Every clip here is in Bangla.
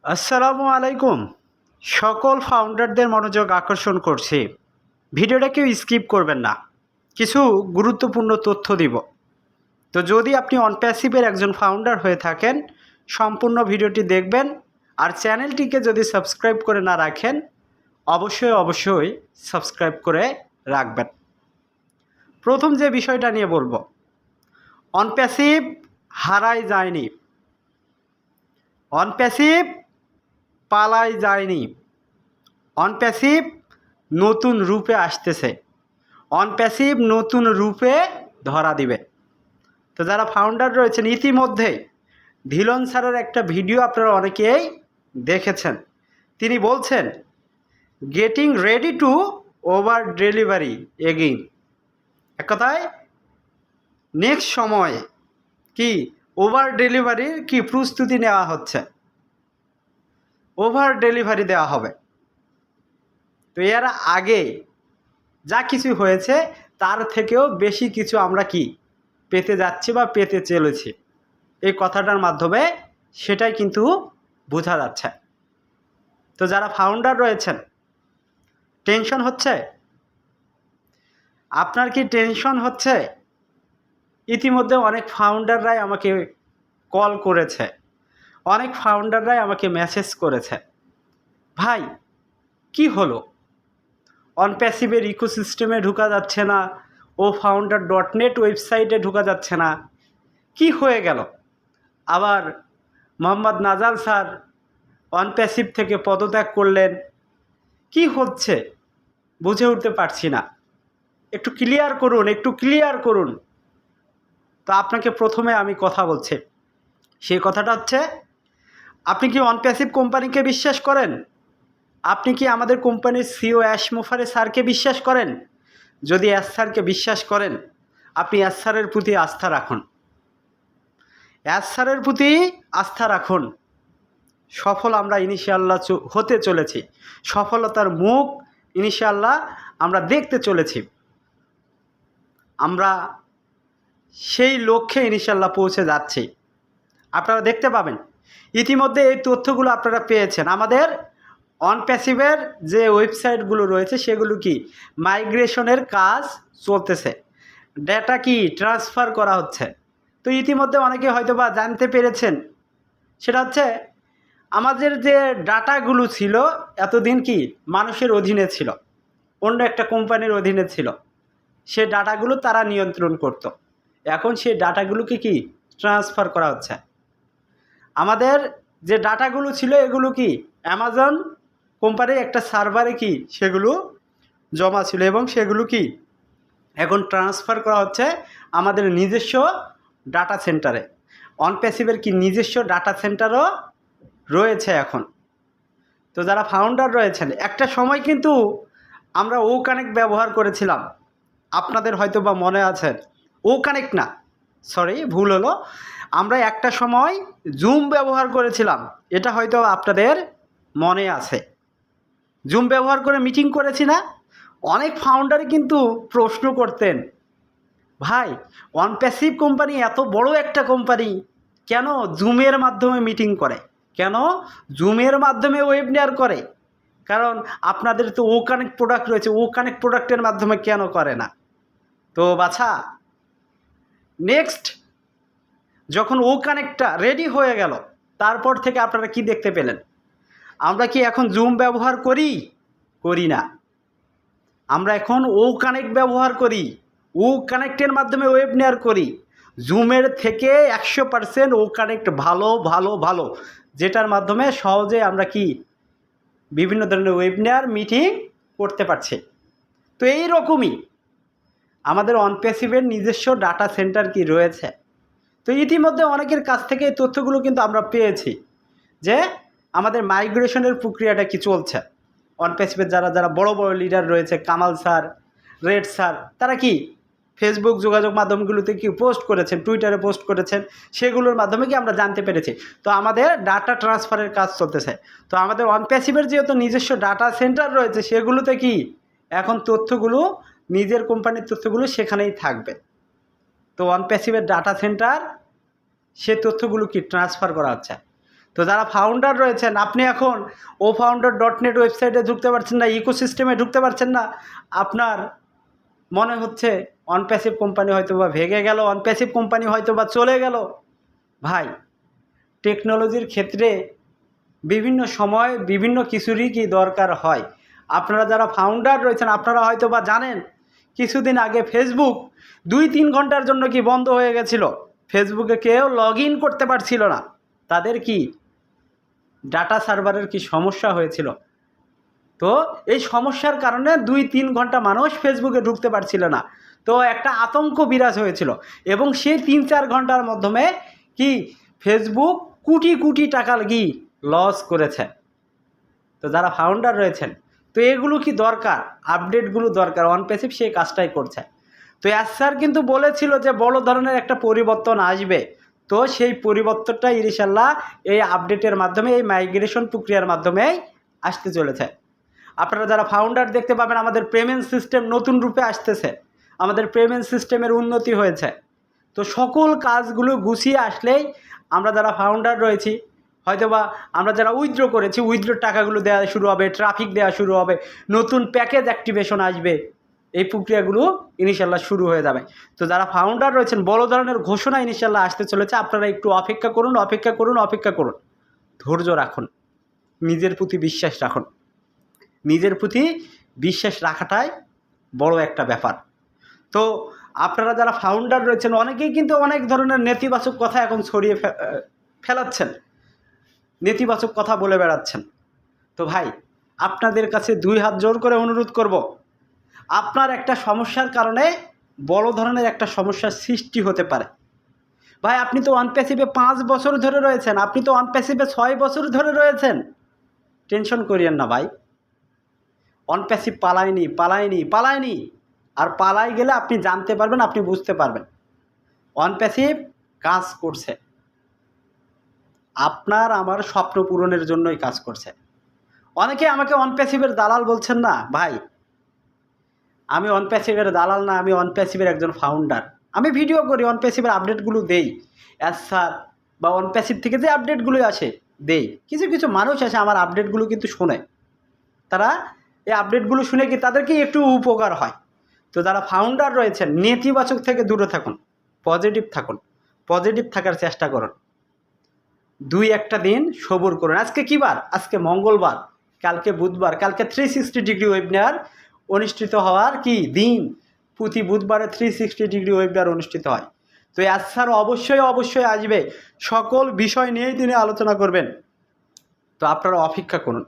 আসসালামু আলাইকুম। সকল ফাউন্ডারদের মনোযোগ আকর্ষণ করছি। ভিডিওটা কেউ স্কিপ করবেন না, কিছু গুরুত্বপূর্ণ তথ্য দিব। তো যদি আপনি অনপ্যাসিভের একজন ফাউন্ডার হয়ে থাকেন, সম্পূর্ণ ভিডিওটি দেখবেন। আর চ্যানেলটিকে যদি সাবস্ক্রাইব করে না রাখেন, অবশ্যই সাবস্ক্রাইব করে রাখবেন। প্রথম যে বিষয়টা নিয়ে বলবো, অনপ্যাসিভ হারাই যায়নি, অনপ্যাসিভ পালাই যায়নি, অনপ্যাসিভ নতুন রূপে আসতেছে, অনপ্যাসিভ নতুন রূপে ধরা দিবে। তো যারা ফাউন্ডার রয়েছেন, ইতিমধ্যে ধিলন স্যারের একটা ভিডিও আপনারা অনেকেই দেখেছেন। তিনি বলছেন getting ready to over delivery again. এক কথায় নেক্সট সময়ে কি ওভার ডেলিভারির কি প্রস্তুতি নেওয়া হচ্ছে, ওভার ডেলিভারি দেওয়া হবে। তো এর আগে যা কিছু হয়েছে তার থেকেও বেশি কিছু আমরা কি পেতে যাচ্ছি বা পেতে চলেছি, এই কথাটার মাধ্যমে সেটাই কিন্তু বোঝা যাচ্ছে। তো যারা ফাউন্ডার রয়েছেন, টেনশন হচ্ছে? আপনার কি টেনশন হচ্ছে? ইতিমধ্যে অনেক ফাউন্ডাররাই আমাকে কল করেছে, অনেক ফাউন্ডাররাই আমাকে মেসেজ করেছে, ভাই কি হলো, অনপ্যাসিভের ইকোসিস্টেমে ঢোকা যাচ্ছে না, ও founder.net ওয়েবসাইটে ঢোকা যাচ্ছে না, কি হয়ে গেল? আবার মোহাম্মদ নাজাল স্যার অনপ্যাসিভ থেকে পদত্যাগ করলেন, কি হচ্ছে বুঝে উঠতে পারছি না, একটু ক্লিয়ার করুন, একটু ক্লিয়ার করুন। তো আপনাকে প্রথমে আমি কথা বলছি, সেই কথাটা হচ্ছে, আপনি কি অনপ্যাসিভ কোম্পানিকে বিশ্বাস করেন? আপনি কি আমাদের কোম্পানির সিও অ্যাশ মুফারে স্যারকে বিশ্বাস করেন? যদি অ্যাশ স্যারকে বিশ্বাস করেন, আপনি অ্যাশ স্যারের প্রতি আস্থা রাখুন, অ্যাশ স্যারের প্রতি আস্থা রাখুন। সফল আমরা ইনশাআল্লাহ হতে চলেছি, সফলতার মুখ ইনশাআল্লাহ আমরা দেখতে চলেছি, আমরা সেই লক্ষ্যে ইনশাআল্লাহ পৌঁছে যাচ্ছি। আপনারা দেখতে পাবেন, ইতিমধ্যে এই তথ্যগুলো আপনারা পেয়েছেন। আমাদের অনপ্যাসিভের যে ওয়েবসাইটগুলো রয়েছে সেগুলো কি মাইগ্রেশনের কাজ চলতেছে, ডেটা কি ট্রান্সফার করা হচ্ছে। তো ইতিমধ্যে অনেকে হয়তো বা জানতে পেরেছেন, সেটা হচ্ছে আমাদের যে ডাটাগুলো ছিল এতদিন কি মানুষের অধীনে ছিল, অন্য একটা কোম্পানির অধীনে ছিল, সে ডাটাগুলো তারা নিয়ন্ত্রণ করত। এখন সেই ডাটাগুলোকে কি ট্রান্সফার করা হচ্ছে। আমাদের যে ডাটাগুলো ছিল এগুলো কি অ্যামাজন কোম্পানির একটা সার্ভারে কি সেগুলো জমা ছিল, এবং সেগুলো কি এখন ট্রান্সফার করা হচ্ছে আমাদের নিজস্ব ডাটা সেন্টারে। অনপ্যাসিভের কি নিজস্ব ডাটা সেন্টারও রয়েছে এখন। তো যারা ফাউন্ডার রয়েছেন, একটা সময় কিন্তু আমরা ও কানেক্ট ব্যবহার করেছিলাম, আপনাদের হয়তো বা মনে আছে। ও কানেক্ট না, সরি ভুল হলো, আমরা একটা সময় জুম ব্যবহার করেছিলাম, এটা হয়তো আপনাদের মনে আছে। জুম ব্যবহার করে মিটিং করেছি না? অনেক ফাউন্ডারই কিন্তু প্রশ্ন করতেন, ভাই অনপ্যাসিভ কোম্পানি এত বড় একটা কোম্পানি কেন জুমের মাধ্যমে মিটিং করে, কেন জুমের মাধ্যমে ওয়েবিনার করে? কারণ আপনাদের তো ও কানেক্ট প্রোডাক্ট রয়েছে, ও কানেক্ট প্রোডাক্টের মাধ্যমে কেন করে না? তো বাছা, নেক্সট যখন ও কানেক্টটা রেডি হয়ে গেল, তারপর থেকে আপনারা কি দেখতে পেলেন? আমরা কি এখন জুম ব্যবহার করি? করি না, আমরা এখন ও কানেক্ট ব্যবহার করি, ও কানেক্টের মাধ্যমে ওয়েবিনার করি। জুমের থেকে 100% ও কানেক্ট ভালো ভালো ভালো, যেটার মাধ্যমে সহজে আমরা কি বিভিন্ন ধরনের ওয়েবিনার মিটিং করতে পারছি। তো এই রকমই আমাদের অনপ্যাসিভের নিজস্ব ডাটা সেন্টার কি রয়েছে। তো ইতিমধ্যে অনেকের কাছ থেকে এই তথ্যগুলো কিন্তু আমরা পেয়েছি যে আমাদের মাইগ্রেশনের প্রক্রিয়াটা কি চলছে। অনপ্যাসিভের যারা যারা বড় বড় লিডার রয়েছে, কামাল স্যার, রেড স্যার, তারা কি ফেসবুক যোগাযোগ মাধ্যমগুলোতে কি পোস্ট করেছেন, টুইটারে পোস্ট করেছেন, সেগুলোর মাধ্যমে কি আমরা জানতে পেরেছি। তো আমাদের ডাটা ট্রান্সফারের কাজ চলতেছে। তো আমাদের অনপ্যাসিভের যেহেতু নিজস্ব ডাটা সেন্টার রয়েছে, সেগুলোতে কি এখন তথ্যগুলো, নিজের কোম্পানির তথ্যগুলো সেখানেই থাকবে। তো অনপ্যাসিভের ডাটা সেন্টার, সে তথ্যগুলো কি ট্রান্সফার করা হচ্ছে। তো যারা ফাউন্ডার রয়েছেন, আপনি এখন ofounder.net ওয়েবসাইটে ঢুকতে পারছেন না, ইকোসিস্টেমে ঢুকতে পারছেন না, আপনার মনে হচ্ছে অনপ্যাসিভ কোম্পানি হয়তো বা ভেঙে গেল, অনপ্যাসিভ কোম্পানি হয়তো বা চলে গেল। ভাই, টেকনোলজির ক্ষেত্রে বিভিন্ন সময় বিভিন্ন কিছুরই কি দরকার হয়। আপনারা যারা ফাউন্ডার রয়েছেন, আপনারা হয়তো বা জানেন কিছুদিন আগে ফেসবুক 2-3 ঘন্টার জন্য কি বন্ধ হয়ে গেছিল। ফেসবুকে কেউ লগ ইন করতে পারছিল না। তাদের কি ডাটা সার্ভারের কি সমস্যা হয়েছিল। তো এই সমস্যার কারণে 2-3 ঘন্টা মানুষ ফেসবুকে ঢুকতে পারছিল না। তো একটা আতঙ্ক বিরাজ হয়েছিল এবং সেই 3-4 ঘন্টার মাধ্যমে কি ফেসবুক কোটি কোটি টাকা কি লস করেছে। তো যারা ফাউন্ডার রয়েছেন, তো এগুলো কি দরকার, আপডেটগুলো দরকার, অনপ্যাসিভ সেই কাজটাই করছে। তো স্যার কিন্তু বলেছিল যে বড় ধরনের একটা পরিবর্তন আসবে। তো সেই পরিবর্তনটা ইনশাল্লাহ এই আপডেটের মাধ্যমে, এই মাইগ্রেশন প্রক্রিয়ার মাধ্যমেই আসতে চলেছে। আপনারা যারা ফাউন্ডার দেখতে পাবেন, আমাদের পেমেন্ট সিস্টেম নতুন রূপে আসতেছে, আমাদের পেমেন্ট সিস্টেমের উন্নতি হয়েছে। তো সকল কাজগুলো গুছিয়ে আসলেই আমরা যারা ফাউন্ডার রয়েছি, হয়তোবা আমরা যারা উইথড্র করেছি, উইথড্রোর টাকাগুলো দেওয়া শুরু হবে, ট্রাফিক দেওয়া শুরু হবে, নতুন প্যাকেজ অ্যাক্টিভেশন আসবে, এই প্রক্রিয়াগুলো ইনশাল্লাহ শুরু হয়ে যাবে। তো যারা ফাউন্ডার রয়েছেন, বড় ধরনের ঘোষণা ইনশাল্লাহ আসতে চলেছে। আপনারা একটু অপেক্ষা করুন, অপেক্ষা করুন, অপেক্ষা করুন, ধৈর্য রাখুন, নিজের প্রতি বিশ্বাস রাখুন। নিজের প্রতি বিশ্বাস রাখাটাই বড় একটা ব্যাপার। তো আপনারা যারা ফাউন্ডার রয়েছেন, অনেকেই কিন্তু অনেক ধরনের নেতিবাচক কথা এখন ছড়িয়ে ফেলাচ্ছেন, নেতিবাচক কথা বলে বেড়াচ্ছেন। তো ভাই, আপনাদের কাছে 2 হাত জোর করে অনুরোধ করব, আপনার একটা সমস্যার কারণে বড় ধরনের একটা সমস্যার সৃষ্টি হতে পারে। ভাই, আপনি তো অনপ্যাসিভে 5 বছর ধরে রয়েছেন, আপনি তো অনপ্যাসিভে 6 বছর ধরে রয়েছেন। টেনশন করিয়েন না ভাই, অনপ্যাসিভ পালায়নি। আর পালাই গেলে আপনি জানতে পারবেন, আপনি বুঝতে পারবেন অনপ্যাসিভ কাজ করছে, আপনার আমার স্বপ্ন পূরণের জন্যই কাজ করছে। অনেকে আমাকে অনপ্যাসিভের দালাল বলছেন না ভাই, আমি অনপ্যাসিভের দালাল না, আমি অনপ্যাসিভের একজন ফাউন্ডার। আমি ভিডিও করি, অনপ্যাসিভের আপডেটগুলো দেই, স্যার বা অনপ্যাসিভ থেকে যে আপডেটগুলো আসে দেই। কিছু কিছু মানুষ আছে আমার আপডেটগুলো কিন্তু শোনে, তারা এই আপডেটগুলো শুনে কি তাদের কি একটু উপকার হয়। তো যারা ফাউন্ডার রয়েছেন, নেতিবাচক থেকে দূরে থাকুন, পজিটিভ থাকুন, পজিটিভ থাকার চেষ্টা করুন। 2-1 দিন সবুর করুন। আজকে কী বার? আজকে মঙ্গলবার, কালকে বুধবার, কালকে 360 ডিগ্রি ওয়েবিনার অনুষ্ঠিত হওয়ার কি দিন। প্রতি বুধবারে 360 ডিগ্রি ওয়েবিনার অনুষ্ঠিত হয়। তো স্যার অবশ্যই আসবে, সকল বিষয় নিয়েই তিনি আলোচনা করবেন। তো আপনারা অপেক্ষা করুন,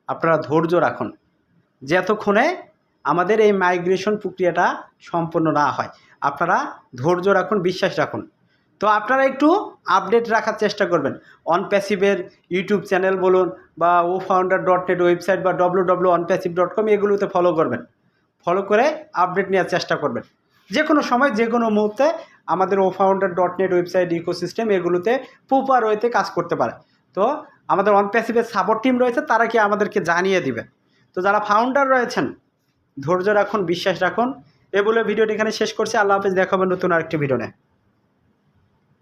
আপনারা ধৈর্য রাখুন, যতক্ষণে আমাদের এই মাইগ্রেশন প্রক্রিয়াটা সম্পন্ন না হয়। আপনারা ধৈর্য রাখুন, বিশ্বাস রাখুন। তো আপনারা একটু আপডেট রাখার চেষ্টা করবেন। অনপ্যাসিভের ইউটিউব চ্যানেল বলুন বা ofounder.net ওয়েবসাইট বা www.onpassive.com এগুলোতে ফলো করবেন। ফলো করে আপডেট নেওয়ার চেষ্টা করবেন। যে কোনো সময়, যে কোনো মুহূর্তে আমাদের ofounder.net ওয়েবসাইট, ইকোসিস্টেম এগুলোতে প্রপার ওয়েতে কাজ করতে পারে। তো আমাদের অনপ্যাসিভের সাপোর্ট টিম রয়েছে, তারা কি আমাদেরকে জানিয়ে দিবে। তো যারা ফাউন্ডার রয়েছেন, ধৈর্য রাখুন, বিশ্বাস রাখুন। এ বলে ভিডিওটি এখানে শেষ করছি। আল্লাহ হাফেজ, দেখা হবে নতুন আরেকটি ভিডিও নিয়ে।